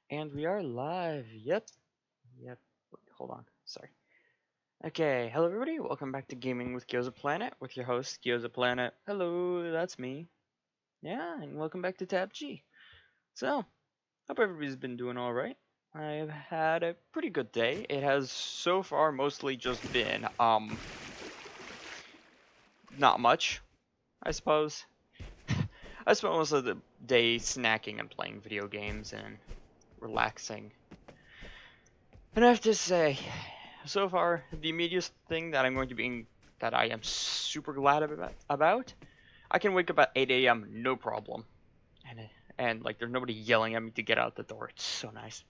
And we are live. Yep. Yep. Wait, hold on. Sorry. Okay. Hello, everybody. Welcome back to Gaming with Gyozaplanet with your host, Gyozaplanet. Hello, that's me. Yeah, and welcome back to TABG. So, hope everybody's been doing alright. I've had a pretty good day. It has so far mostly just been, not much, I suppose. I spent most of the day snacking and playing video games and relaxing. And I have to say, so far, the immediate thing that I'm going to be that I am super glad about, I can wake up at 8 a.m. no problem, and like there's nobody yelling at me to get out the door. It's so nice.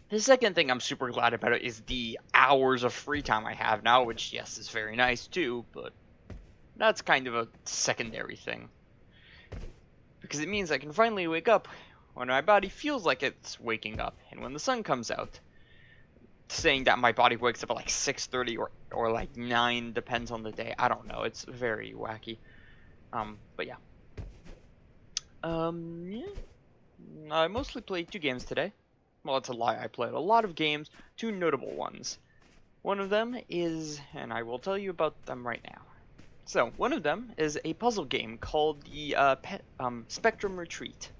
The second thing I'm super glad about is the hours of free time I have now, which yes is very nice too, but that's kind of a secondary thing because it means I can finally wake up when my body feels like it's waking up, and when the sun comes out. Saying that my body wakes up at like 6:30 or like 9 depends on the day. I don't know. It's very wacky. But yeah. Yeah. I mostly played 2 games today. Well, it's a lie. I played a lot of games, 2 notable ones. One of them is, and I will tell you about them right now. So, one of them is a puzzle game called the Spectrum Retreat.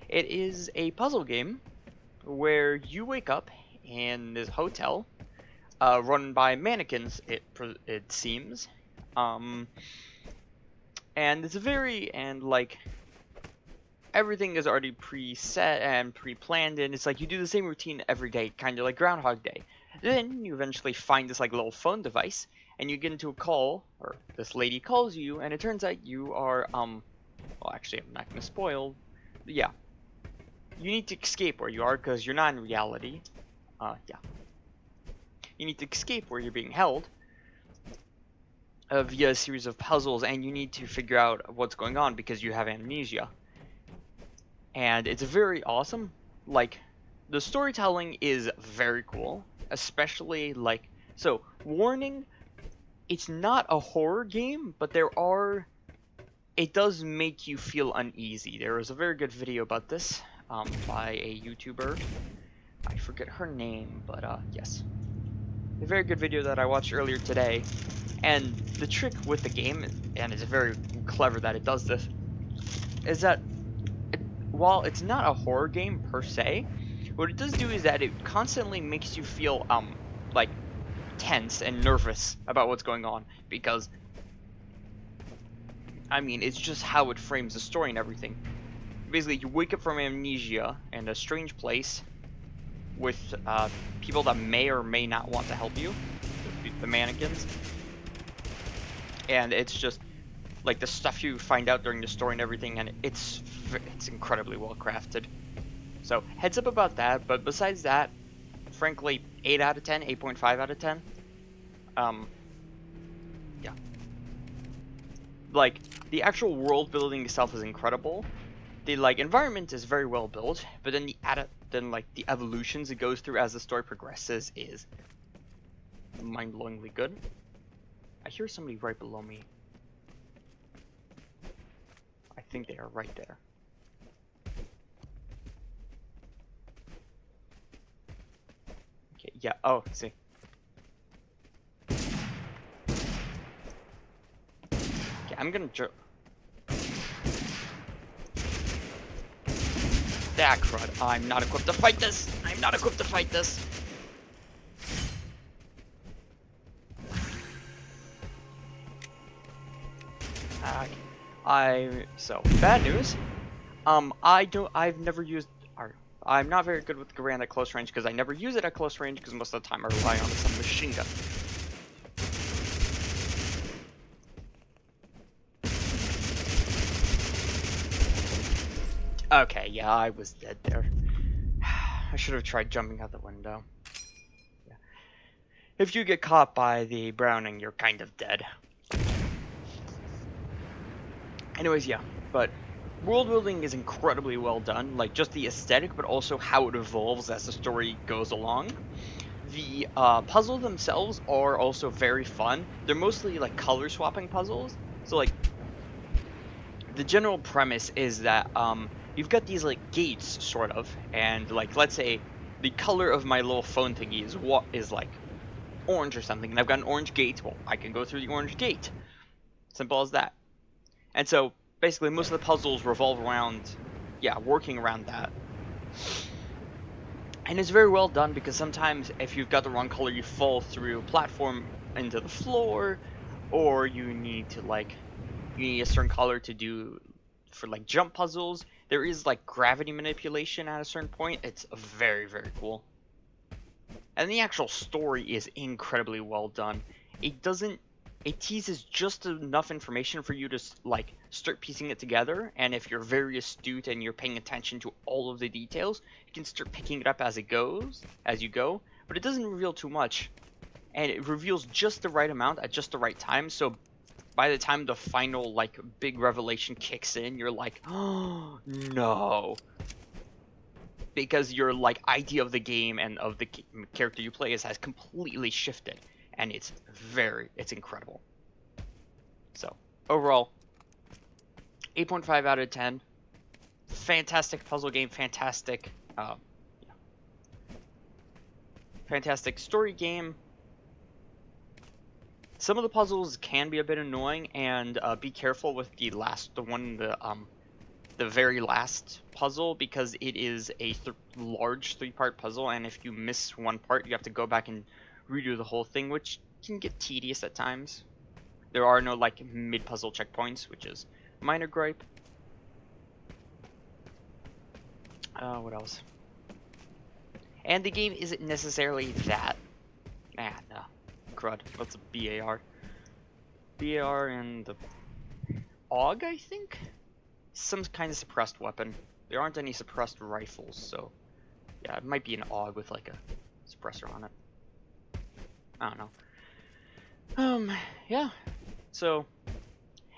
It is a puzzle game where you wake up in this hotel run by mannequins, it seems. And it's like everything is already preset and pre-planned, and it's like you do the same routine every day, kind of like Groundhog Day. Then you eventually find this like little phone device, and you get into a call, or this lady calls you, and it turns out you are well, actually, I'm not gonna spoil. But yeah, you need to escape where you are because you're not in reality. Yeah. You need to escape where you're being held via a series of puzzles, and you need to figure out what's going on because you have amnesia. And it's very awesome. Like, the storytelling is very cool, especially like, so warning, it's not a horror game, but it does make you feel uneasy. There was a very good video about this by a YouTuber. I forget her name, but yes. A very good video that I watched earlier today. And the trick with the game, and it's very clever that it does this, is that while it's not a horror game per se, what it does do is that it constantly makes you feel like tense and nervous about what's going on, because I mean it's just how it frames the story and everything. Basically, you wake up from amnesia in a strange place with people that may or may not want to help you, the mannequins. And it's just like the stuff you find out during the story and everything, and it's incredibly well crafted. So heads up about that. But besides that, frankly, 8 out of 10, 8.5 out of 10. Yeah. Like the actual world building itself is incredible. The like environment is very well built, but then the evolutions it goes through as the story progresses is mind-blowingly good. I hear somebody right below me. I think they are right there. Okay, yeah, oh, see. Okay, I'm gonna that crud. I'm not equipped to fight this! I'm not equipped to fight this! So bad news. I've never used, I'm not very good with Garand at close range because I never use it at close range because most of the time I rely on some machine gun. Okay, yeah, I was dead there. I should have tried jumping out the window. Yeah. If you get caught by the Browning, you're kind of dead. Anyways, yeah, but world building is incredibly well done, like just the aesthetic, but also how it evolves as the story goes along. The puzzles themselves are also very fun. They're mostly like color swapping puzzles. So like, the general premise is that you've got these like gates, sort of, and like let's say the color of my little phone thingy is what is like orange or something, and I've got an orange gate. Well, I can go through the orange gate. Simple as that. And so basically, most of the puzzles revolve around, yeah, working around that. And it's very well done because sometimes if you've got the wrong color, you fall through a platform into the floor, or you need to like you need a certain color to do for like jump puzzles. There is like gravity manipulation at a certain point. It's very, very cool. And the actual story is incredibly well done. It doesn't it teases just enough information for you to like start piecing it together, and if you're very astute and you're paying attention to all of the details, you can start picking it up as you go, but it doesn't reveal too much, and it reveals just the right amount at just the right time, so by the time the final like big revelation kicks in, you're like, oh no, because your like idea of the game and of the character you play as has completely shifted, and it's incredible. So overall, 8.5 out of 10. Fantastic puzzle game, fantastic story game. Some of the puzzles can be a bit annoying, and be careful with the very last puzzle, because it is a large 3-part puzzle, and if you miss one part, you have to go back and redo the whole thing, which can get tedious at times. There are no like mid-puzzle checkpoints, which is a minor gripe. What else? And the game isn't necessarily that. No. Crud. What's a BAR? BAR and the AUG, I think? Some kind of suppressed weapon. There aren't any suppressed rifles, so yeah, it might be an AUG with like a suppressor on it. I don't know. Yeah. So,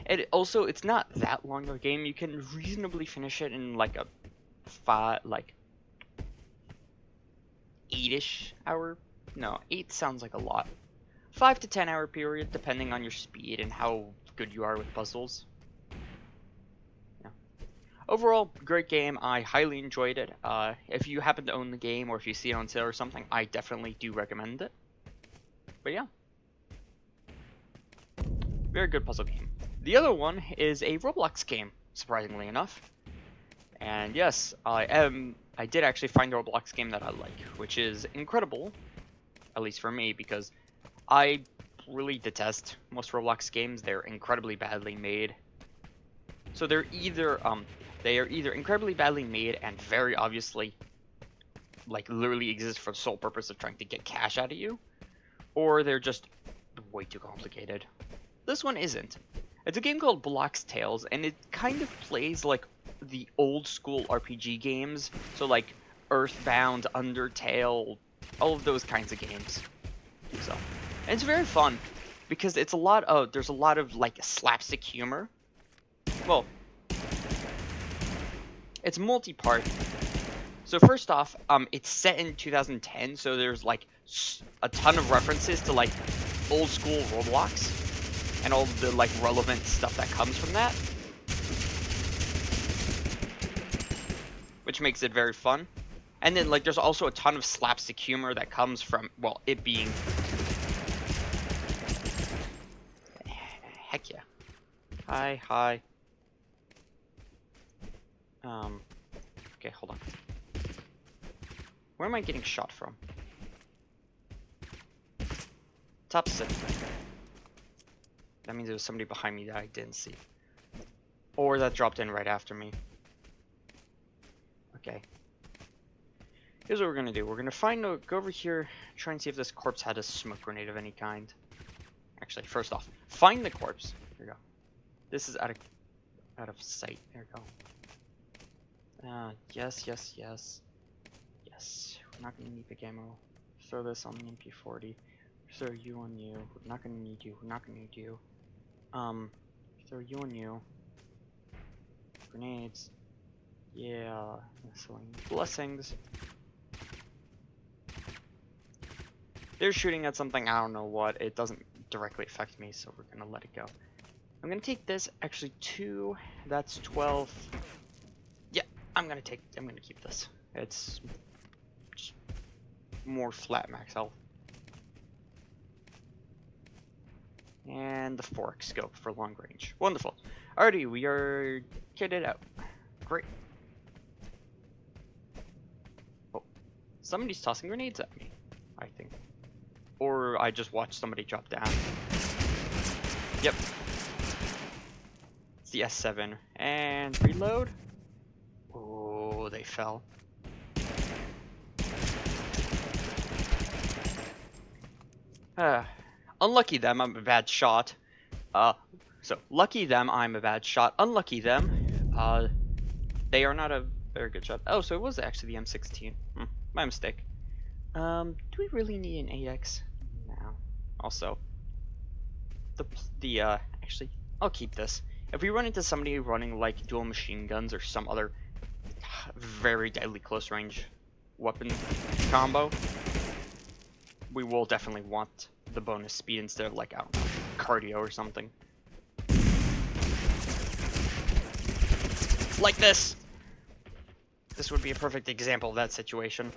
it's not that long of a game. You can reasonably finish it in like a 8-ish hour. No, 8 sounds like a lot. 5 to 10 hour period, depending on your speed and how good you are with puzzles. Yeah. Overall, great game. I highly enjoyed it. If you happen to own the game, or if you see it on sale or something, I definitely do recommend it. But yeah. Very good puzzle game. The other one is a Roblox game, surprisingly enough. And yes, I did actually find a Roblox game that I like, which is incredible, at least for me, because I really detest most Roblox games. They're incredibly badly made. So they are either incredibly badly made and very obviously like literally exist for the sole purpose of trying to get cash out of you, or they're just way too complicated. This one isn't. It's a game called Blox Tales, and it kind of plays like the old school RPG games, so like Earthbound, Undertale, all of those kinds of games. So, and it's very fun because there's a lot of like slapstick humor. Well, it's multi-part. So first off, it's set in 2010, so there's like a ton of references to like old school Roblox and all the like relevant stuff that comes from that, which makes it very fun. And then like there's also a ton of slapstick humor that comes from, well, it being, heck yeah. Hi. Okay, hold on. Where am I getting shot from? Top 6. That means there was somebody behind me that I didn't see. Or that dropped in right after me. Okay. Here's what we're gonna do. We're gonna go over here, try and see if this corpse had a smoke grenade of any kind. Actually, first off, find the corpse. Here we go. This is out of sight. There we go. Yes. We're not gonna need the ammo. Throw this on the MP40. Throw you on you. We're not gonna need you. Throw you on you. Grenades. Yeah. Sowing blessings. They're shooting at something, I don't know what. It doesn't directly affect me, so we're gonna let it go. I'm gonna take this, actually 2, that's 12. Yeah, I'm gonna keep this. It's just more flat max health. And the fork scope for long range. Wonderful. Alrighty, we are kitted out. Great. Oh, somebody's tossing grenades at me, I think. Or I just watched somebody drop down. Yep. It's the S7. And reload. Oh, they fell. Unlucky them, I'm a bad shot. So lucky them, I'm a bad shot. Unlucky them, they are not a very good shot. Oh, so it was actually the M16. My mistake. Do we really need an AX? No. Also, actually, I'll keep this. If we run into somebody running like dual machine guns or some other very deadly close range weapon combo, we will definitely want the bonus speed instead of like, I don't know, cardio or something. Like this! This would be a perfect example of that situation.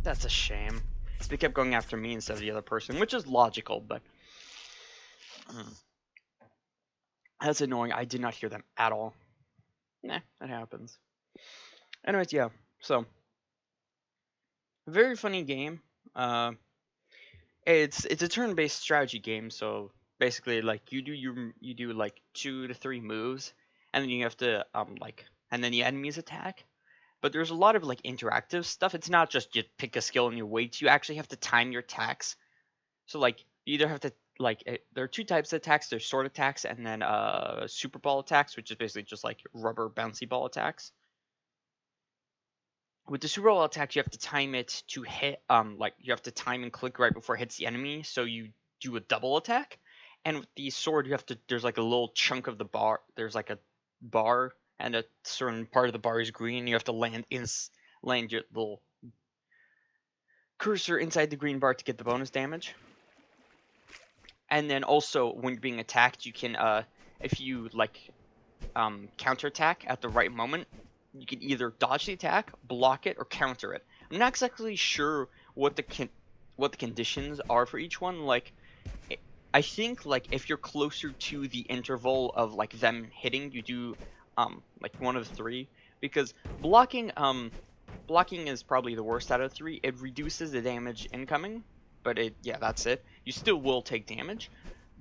That's a shame. They kept going after me instead of the other person, which is logical, but... That's annoying. I did not hear them at all. Nah, that happens. Anyways, yeah. So, very funny game. It's a turn-based strategy game. So basically, like you do like 2 to 3 moves, and then you have to and then the enemies attack. But there's a lot of like interactive stuff. It's not just you pick a skill and you wait. You actually have to time your attacks. So like you either have to there are 2 types of attacks. There's sword attacks and then super ball attacks, which is basically just like rubber bouncy ball attacks. With the super ball attacks, you have to time it to hit like you have to time and click right before it hits the enemy, so you do a double attack. And with the sword, you have to there's like a little chunk of the bar. There's like a bar, and a certain part of the bar is green. You have to land your little cursor inside the green bar to get the bonus damage. And then also, when you're being attacked, you can, if you counterattack at the right moment, you can either dodge the attack, block it, or counter it. I'm not exactly sure what the conditions are for each one. Like, I think if you're closer to the interval of them hitting, you do one of 3, because blocking is probably the worst out of 3. It reduces the damage incoming, but that's it. You still will take damage.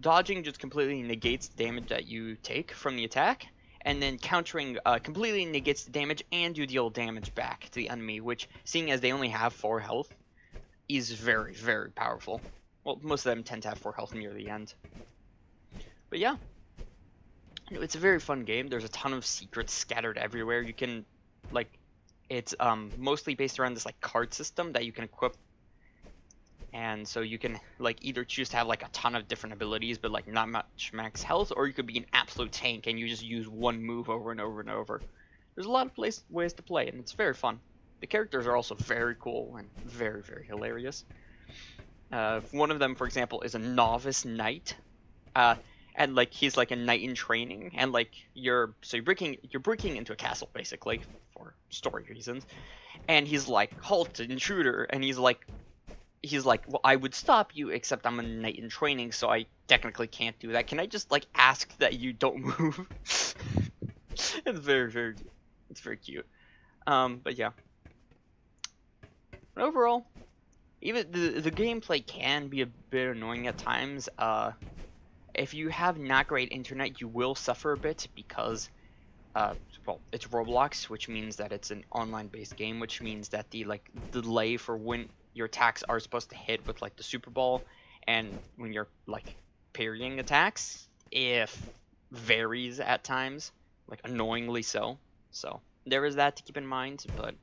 Dodging just completely negates the damage that you take from the attack, and then countering completely negates the damage, and you deal damage back to the enemy, which, seeing as they only have 4 health, is very, very powerful. Well, most of them tend to have 4 health near the end. But yeah, it's a very fun game. There's a ton of secrets scattered everywhere. You can, it's mostly based around this card system that you can equip. And so you can either choose to have a ton of different abilities but not much max health, or you could be an absolute tank and you just use one move over and over and over. There's a lot of ways to play, and it's very fun. The characters are also very cool and very, very hilarious. One of them, for example, is a novice knight, and he's a knight in training, and you're breaking into a castle basically for story reasons, and he's halt, intruder, and he's like, well, I would stop you, except I'm a knight in training, so I technically can't do that. Can I just ask that you don't move? It's very cute. But yeah. But overall, even the gameplay can be a bit annoying at times. If you have not great internet, you will suffer a bit because well, it's Roblox, which means that it's an online-based game, which means that the delay for when your attacks are supposed to hit with the super ball and when you're parrying attacks, if varies at times, annoyingly so. So there is that to keep in mind, but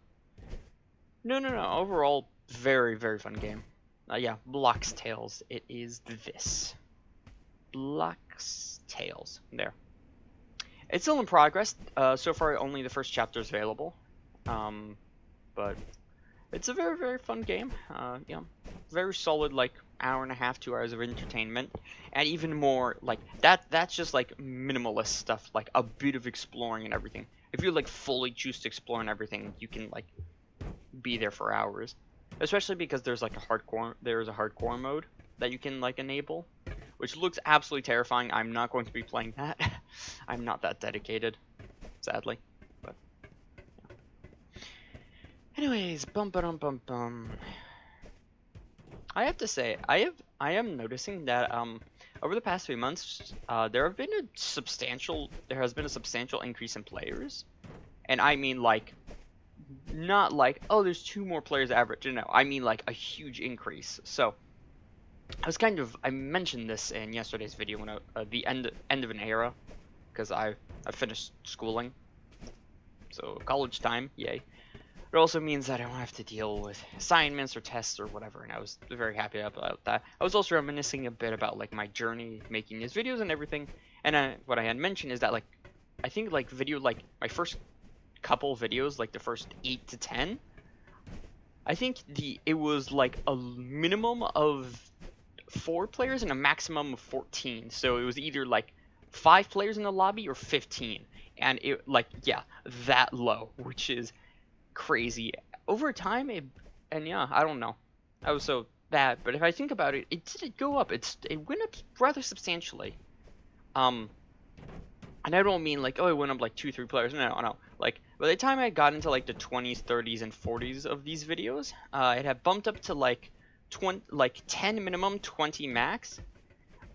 no, overall very, very fun game. Yeah, Blox Tales, it is this. Blox Tales, there. It's still in progress. So far only the first chapter is available, but it's a very, very fun game. You know, very solid, like hour and a half, 2 hours of entertainment, and even more like that. That's just like minimalist stuff, like a bit of exploring and everything. If you like fully choose to explore and everything, you can like be there for hours. Especially because there's like a hardcore mode that you can like enable, which looks absolutely terrifying. I'm not going to be playing that. I'm not that dedicated, sadly. But anyways, bum bum bum bum. I have to say, I am noticing that over the past 3 months, there has been a substantial increase in players, and I mean like not like, oh, there's 2 more players average. No, I mean like a huge increase. So I mentioned this in yesterday's video when the end of an era, because I finished schooling, so college time, yay. It also means that I don't have to deal with assignments or tests or whatever, and I was very happy about that. I was also reminiscing a bit about like my journey making these videos and everything, and what I had mentioned is that like I think like my first couple videos, like the first 8 to 10, I think it was like a minimum of 4 players and a maximum of 14. So it was either like 5 players in the lobby or 15, and it like yeah, that low, which is crazy. Over time, and yeah, I don't know. I was so bad, but if I think about it, it did go up. It went up rather substantially. And I don't mean like, oh, it went up like 2, 3 players. No. Like by the time I got into like the 20s, 30s, and 40s of these videos, it had bumped up to like 10 minimum, 20 max.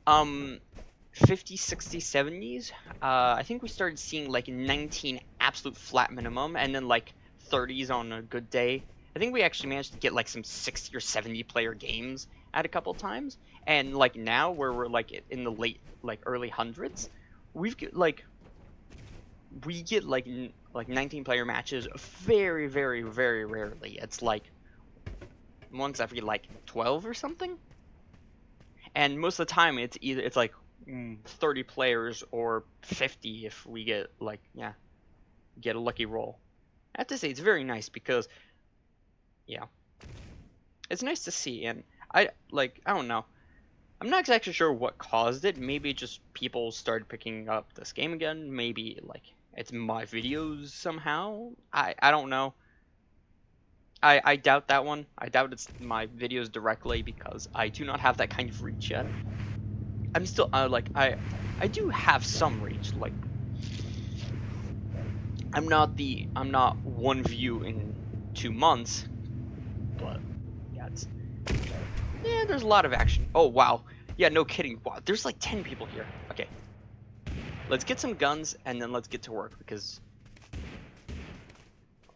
50, 60, 70s. I think we started seeing like 19 absolute flat minimum, and then like 30s on a good day. I think we actually managed to get like some 60 or 70 player games at a couple times. And like now, where we're like in the early hundreds, we get like 19 player matches very, very, very rarely. It's like once every like 12 or something. And most of the time, it's like 30 players or 50 if we get like get a lucky roll. I have to say it's very nice because yeah, it's nice to see, and I don't know. I'm not exactly sure what caused it. Maybe just people started picking up this game again. Maybe like it's my videos somehow. I don't know. I doubt that one. I doubt it's my videos directly because I do not have that kind of reach yet. I'm still I do have some reach. Like I'm not 1 view in 2 months, but yeah, there's a lot of action. Oh wow, yeah, no kidding. Wow, there's like 10 people here. Okay, let's get some guns and then let's get to work because.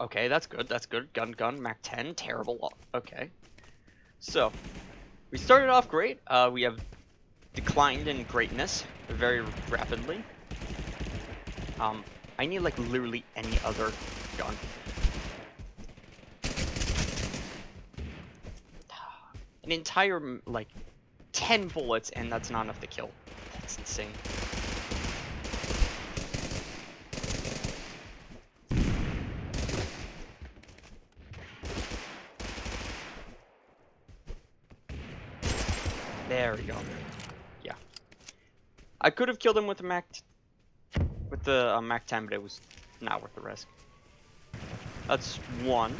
Okay, that's good. That's good. Gun, Mac 10. Terrible. Okay, so we started off great. We have declined in greatness very rapidly. I need like literally any other gun. An entire like 10 bullets, and that's not enough to kill. That's insane. There we go. Yeah, I could have killed him with the Mac 10, but it was not worth the risk. That's one.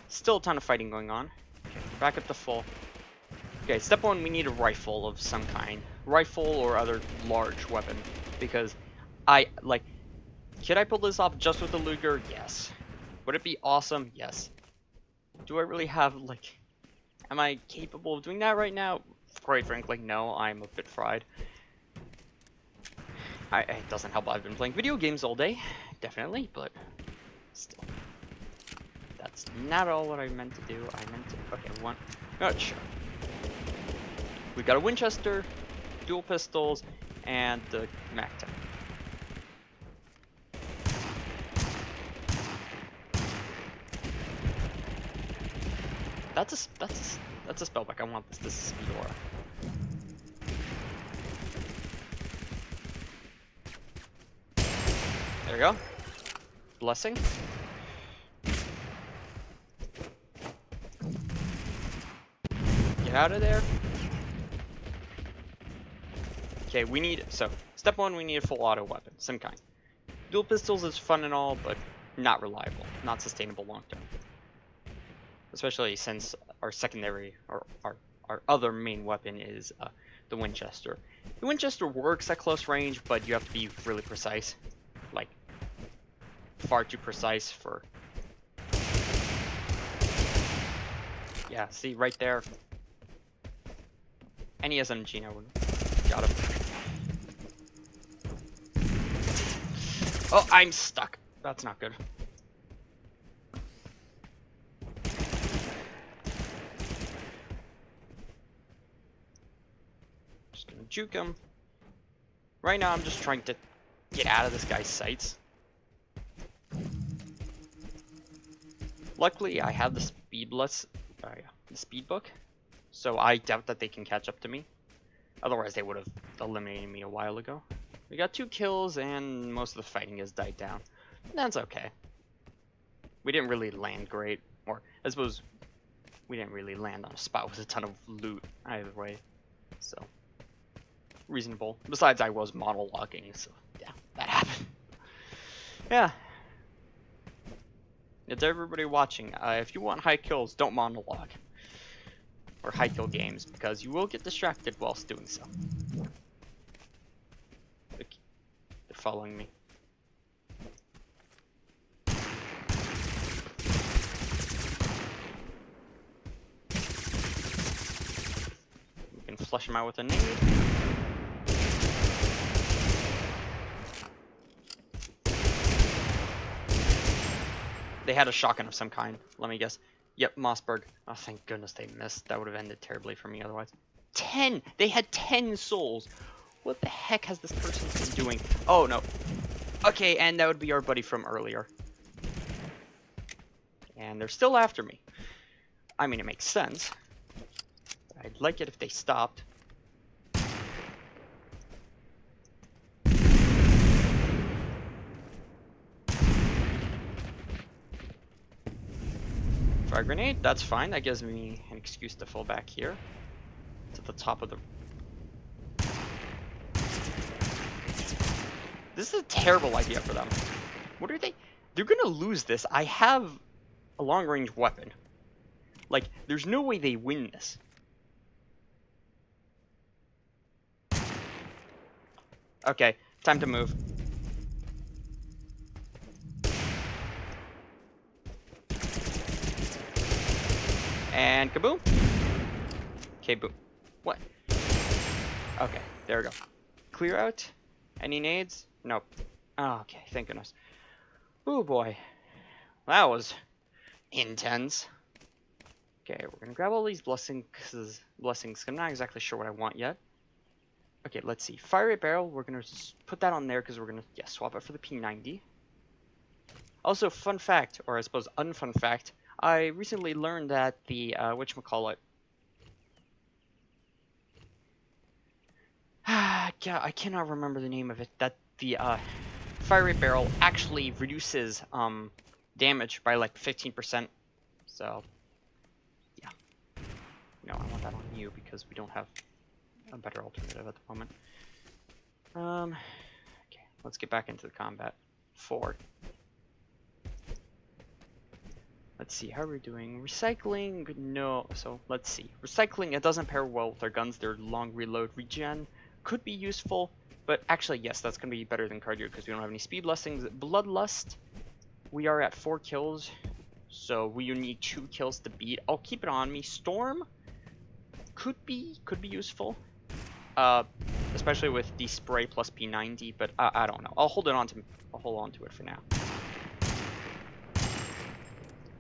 Still a ton of fighting going on. Okay, back up to full. Okay, step 1, we need a rifle of some kind. Rifle or other large weapon. Because could I pull this off just with a Luger? Yes. Would it be awesome? Yes. Do I really have, am I capable of doing that right now? Quite frankly, no, I'm a bit fried. It doesn't help I've been playing video games all day, definitely, but still. That's not all what I meant to do. Sure. We got a Winchester, dual pistols, and the Mac 10. That's a spellback. I want this. This is Fedora. There we go. Blessing. Get out of there. Okay, so, step one, we need a full auto weapon, some kind. Dual pistols is fun and all, but not reliable, not sustainable long term. Especially since our secondary, or our other main weapon is the Winchester. The Winchester works at close range, but you have to be really precise. Like, far too precise for... Yeah, see, right there. Any SMG now would... Got him. Oh, I'm stuck. That's not good. Just gonna juke him. Right now, I'm just trying to get out of this guy's sights. Luckily, I have the the speed book, so I doubt that they can catch up to me. Otherwise, they would have eliminated me a while ago. We got 2 kills, and most of the fighting has died down. That's okay. We didn't really land great, or I suppose we didn't really land on a spot with a ton of loot either way. So, reasonable. Besides, I was monologuing, so yeah, that happened. Yeah. It's everybody watching. If you want high kills, don't monologue. Or high kill games, because you will get distracted whilst doing so. They're following me. We can flush them out with a nade. They had a shotgun of some kind, let me guess. Yep, Mossberg. Oh, thank goodness they missed. That would have ended terribly for me otherwise. 10! They had 10 souls! What the heck has this person been doing? Oh, no. Okay, and that would be our buddy from earlier. And they're still after me. I mean, it makes sense. I'd like it if they stopped. Fire grenade, that's fine. That gives me an excuse to fall back here. To the top of the... This is a terrible idea for them. What are they... They're gonna lose this. I have a long-range weapon. Like, there's no way they win this. Okay, time to move. And kaboom. Okay, boom. What? Okay, there we go. Clear out. Any nades? Nope. Oh, okay, thank goodness. Oh boy. That was intense. Okay, we're gonna grab all these blessings. I'm not exactly sure what I want yet. Okay, let's see. Fire rate barrel, we're gonna put that on there because we're gonna, yeah, swap it for the P90. Also, fun fact, or I suppose unfun fact, I recently learned that the, whatchamacallit. Yeah, I cannot remember the name of it. That the, fire rate barrel actually reduces, damage by like 15%. So, yeah. No, I want that on you because we don't have a better alternative at the moment. Okay, let's get back into the combat. Forward. Let's see, how are we doing? Recycling, no. So, let's see. Recycling, it doesn't pair well with our guns. Their long reload regen could be useful, but actually, yes, that's going to be better than cardio because we don't have any speed blessings. Bloodlust, we are at 4 kills, so we need 2 kills to beat. I'll keep it on me. Storm could be useful, especially with the spray plus P90, but I don't know. I'll hold on to it for now.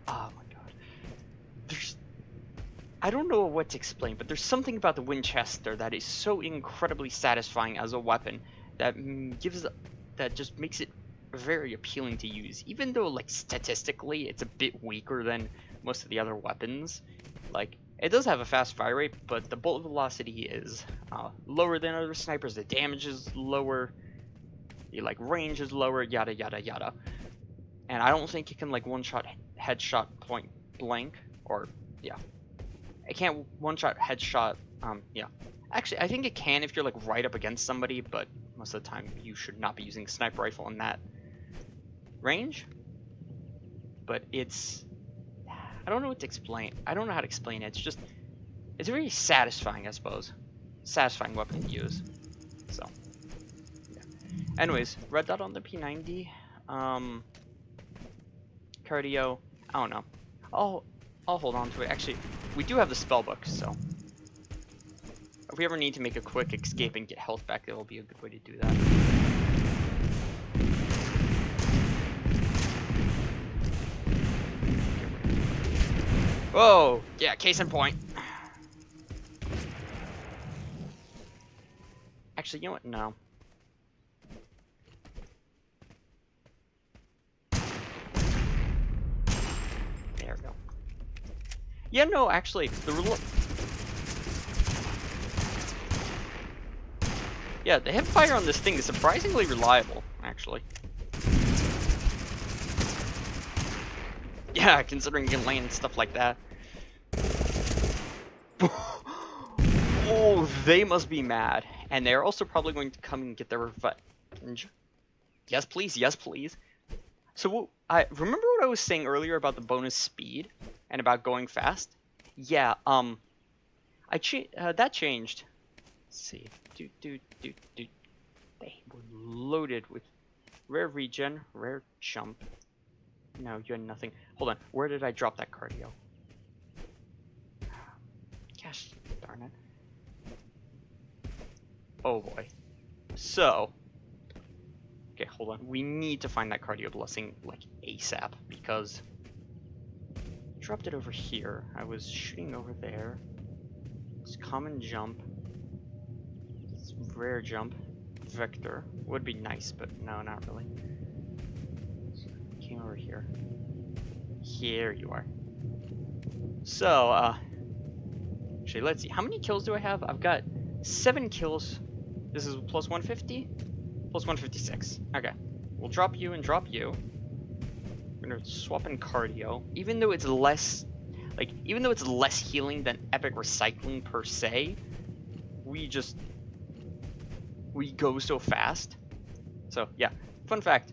Oh my god. I don't know what to explain, but there's something about the Winchester that is so incredibly satisfying as a weapon that just makes it very appealing to use. Even though, like, statistically, it's a bit weaker than most of the other weapons. Like, it does have a fast fire rate, but the bullet velocity is lower than other snipers. The damage is lower. The, like, range is lower, yada yada yada. And I don't think it can, like, one-shot headshot point blank, or, yeah. It can't one-shot, headshot. Yeah. Actually, I think it can if you're like right up against somebody, but most of the time you should not be using a sniper rifle in that range. But it's, I don't know what to explain. I don't know how to explain it. It's just, it's very satisfying, I suppose. Satisfying weapon to use. So, yeah. Anyways, red dot on the P90. Cardio. I don't know. I'll hold on to it. Actually, we do have the spell book, so if we ever need to make a quick escape and get health back, that will be a good way to do that. Whoa! Yeah, case in point. Actually, you know what? No. There we go. Yeah, no, actually, yeah, the hip fire on this thing is surprisingly reliable, actually. Yeah, considering you can land stuff like that. Oh, they must be mad. And they're also probably going to come and get their revenge. Yes, please. Yes, please. So, I remember what I was saying earlier about the bonus speed and about going fast? Yeah, that changed. Let's see. They were loaded with rare regen, rare jump. No, you had nothing. Hold on. Where did I drop that cardio? Gosh darn it. Oh boy. So, okay, hold on. We need to find that cardio blessing like ASAP because I dropped it over here. I was shooting over there. It's common jump. It's rare jump. Vector would be nice, but no, not really. So, came over here. Here you are. So, actually, let's see. How many kills do I have? I've got 7 kills. This is plus 150? Plus 156. Okay. We'll drop you and drop you. We're gonna swap in cardio. Even though it's less, even though it's less healing than epic recycling per se, we go so fast. So, yeah. Fun fact.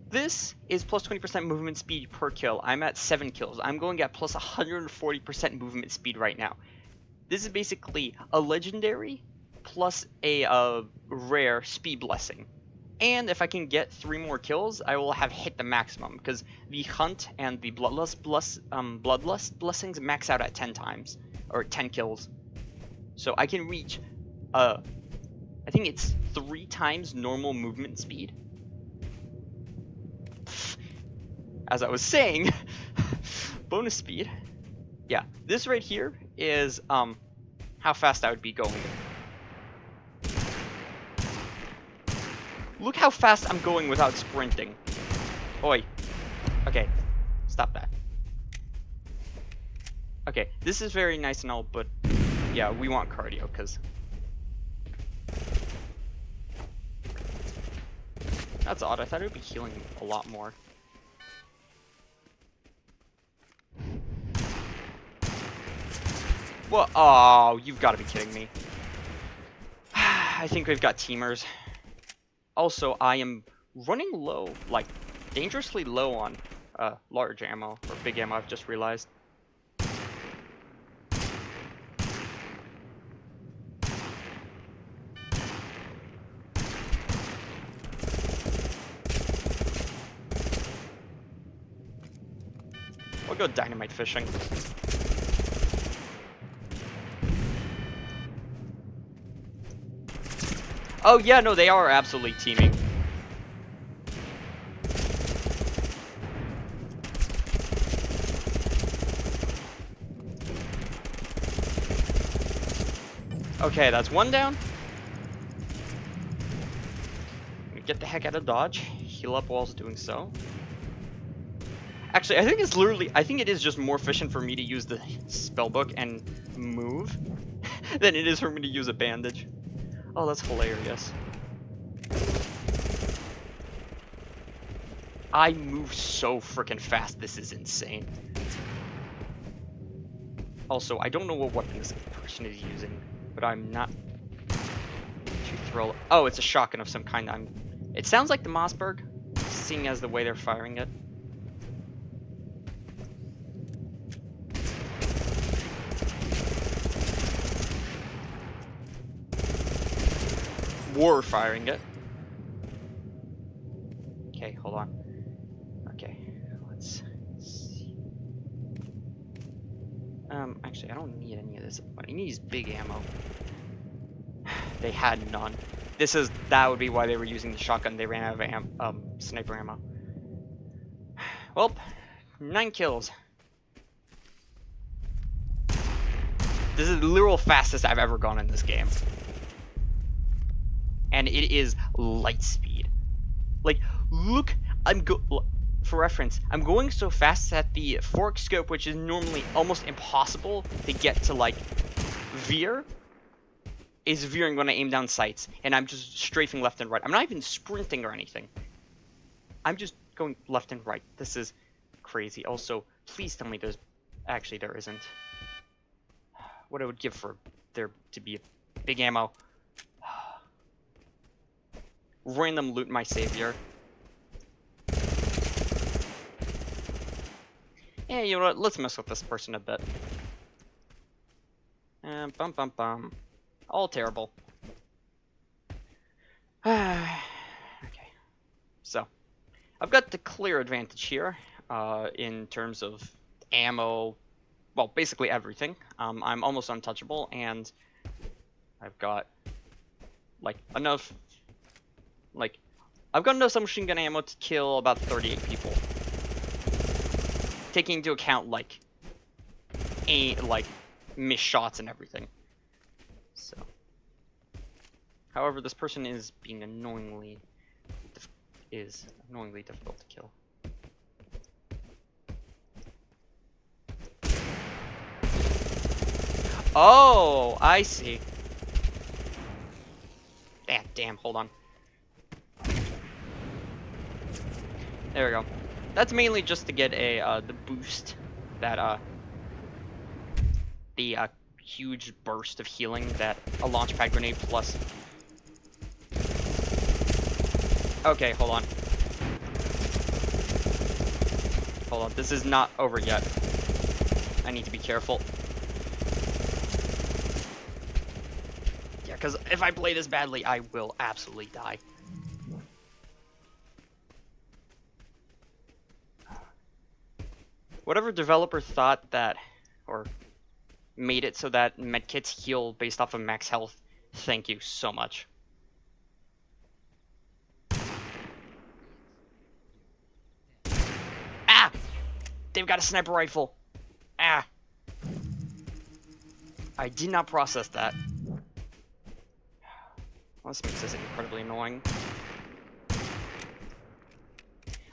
This is plus 20% movement speed per kill. I'm at 7 kills. I'm going at plus 140% movement speed right now. This is basically a legendary plus a rare speed blessing. And if I can get 3 more kills, I will have hit the maximum because the hunt and the bloodlust blessings max out at 10 times or 10 kills. So I can reach I think it's 3 times normal movement speed. As I was saying, bonus speed. Yeah, this right here is how fast I would be going. Look how fast I'm going without sprinting. Oi. Okay, stop that. Okay, this is very nice and all, but yeah, we want cardio, because that's odd. I thought it would be healing a lot more. Well, oh, you've got to be kidding me. I think we've got teamers. Also, I am running low, like dangerously low on large ammo, or big ammo, I've just realized. We'll go dynamite fishing. Oh yeah, no, they are absolutely teaming. Okay, that's 1 down. Get the heck out of dodge. Heal up whilst doing so. Actually, I think it is just more efficient for me to use the spellbook and move than it is for me to use a bandage. Oh, that's hilarious. I move so freaking fast, this is insane. Also, I don't know what weapon this person is using, but I'm not too thrilled. Oh, it's a shotgun of some kind. It sounds like the Mossberg, seeing as the way they're firing it. Were firing it. Okay, hold on. Okay, let's see. Actually, I don't need any of this. But I need big ammo. They had none. That would be why they were using the shotgun. They ran out of sniper ammo. Well, 9 kills. This is the literal fastest I've ever gone in this game. And it is light speed. Like, look, for reference, I'm going so fast that the fork scope, which is normally almost impossible to get to, like, veer, is veering when I aim down sights, and I'm just strafing left and right. I'm not even sprinting or anything. I'm just going left and right. This is crazy. Also, please tell me there's... Actually, there isn't. What I would give for there to be a big ammo. Random loot my savior. Yeah, you know what? Let's mess with this person a bit. Bum bum bum. All terrible. Okay. So, I've got the clear advantage here, in terms of ammo. Well, basically everything. I'm almost untouchable, and I've got, like, enough... Like, I've got enough submachine gun ammo to kill about 38 people. Taking into account, like, missed shots and everything. So. However, this person is being annoyingly difficult to kill. Oh, I see. Damn, hold on. There we go. That's mainly just to get the boost that the huge burst of healing that a launchpad grenade plus. Okay, hold on. Hold on, this is not over yet. I need to be careful. Yeah, because if I play this badly, I will absolutely die. Whatever developer thought that, or made it so that medkits heal based off of max health, thank you so much. Ah! They've got a sniper rifle. Ah! I did not process that. Well, this makes this incredibly annoying.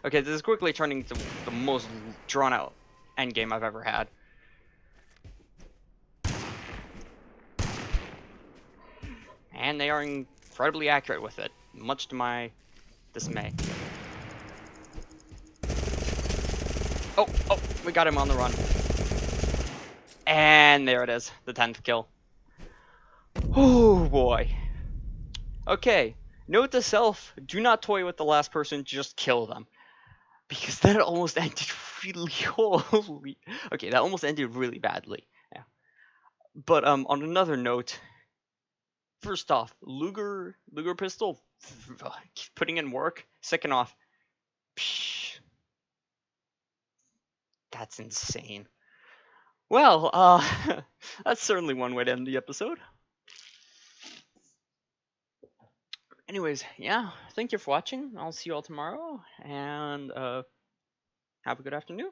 Okay, this is quickly turning into the most drawn-out endgame I've ever had. And they are incredibly accurate with it, much to my dismay. Oh, we got him on the run. And there it is, the 10th kill. Oh boy. Okay, note to self, do not toy with the last person, just kill them. Because that almost ended really holy. Okay, that almost ended really badly. Yeah. But on another note, first off, Luger pistol putting in work. Second off, psh, that's insane. Well, that's certainly one way to end the episode. Anyways, yeah, thank you for watching. I'll see you all tomorrow, and have a good afternoon.